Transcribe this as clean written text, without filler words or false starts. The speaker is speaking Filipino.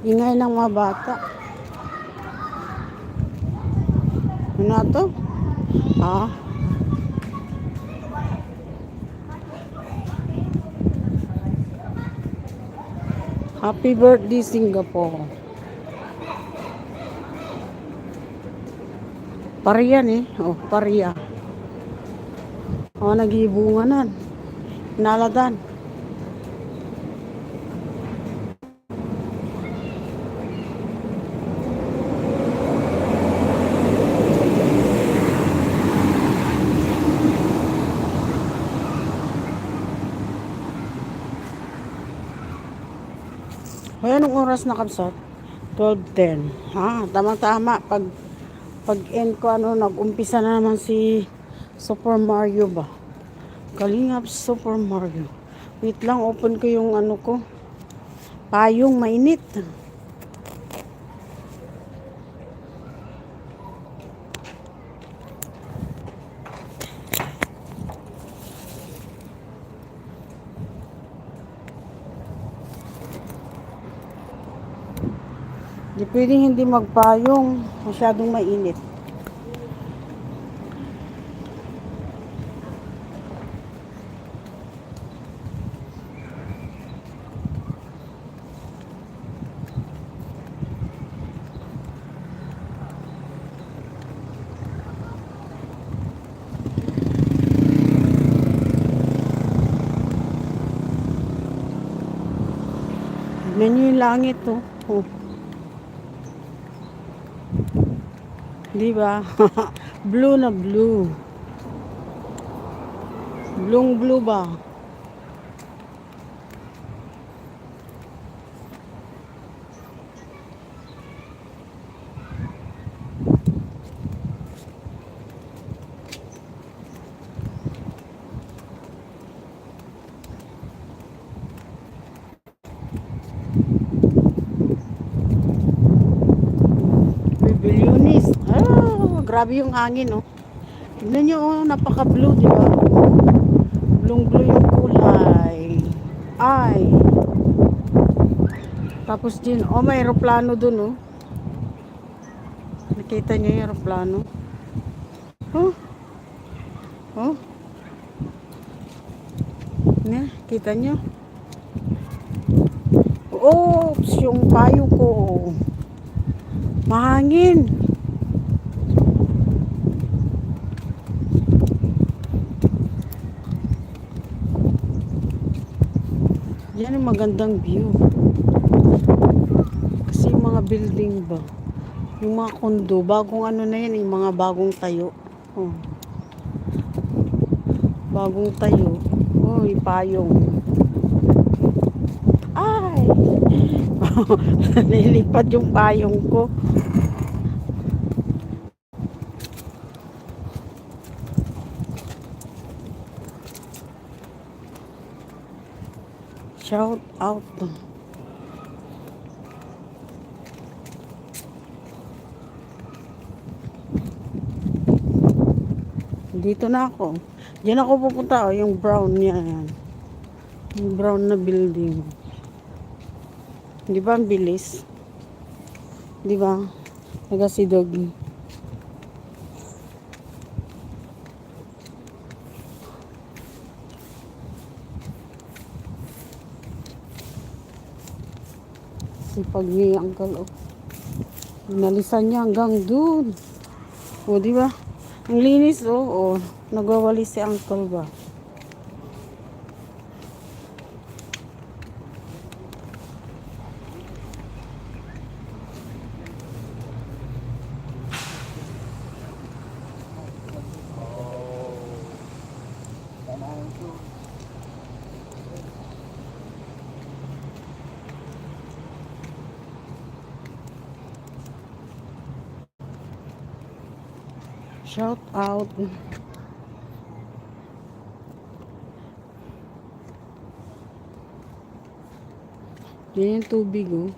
Ingay ng mga bata. Ano na to? Ah, happy birthday Singapore. Pariyan eh. Oh, pariya. Oh, nag-iibunganan. Naladan. Hoy, anong oras na kapsat? 12:10. Ha, tama-tama. Pag end ko, nag-umpisa na naman si Super Mario ba? Kalingap Super Mario. Wait lang, open ko yung ko. Payong mainit. Di pwedeng hindi magpayong. Masyadong mainit. Tignan nyo yung langit, oh. Oh. Di ba? Blue na blue. Blue blue ba? Bibilyonis. Ah, grabe yung hangin, oh. Tignan nyo, oh, napaka-blue, di ba? Blue-blue yung kulay. Ay. Tapos din, oh, may aeroplano dun, oh. Nakita nyo yung aeroplano? Oh, oh. Ne, kita nyo? Oops, yung payo ko. Mahangin. Yan ang magandang view. Kasi yung mga building ba, yung mga kondo, bagong na yan, yung mga bagong tayo. Oh, bagong tayo. Oh, yung payong. Ay! Nilipad yung payong ko. Shout out. Dito na ako. Diyan ako pupunta, oh, yung brown niya. Yan. Yung brown na building. Di ba ang bilis? Di ba? Nagasidog. Sipag ni Uncle, oh. Nalisan niya hanggang dun. O, di ba? Ang linis, oh. Oh. Nagwawalis si Uncle ba? Shout out. Yan yung tubig, oh.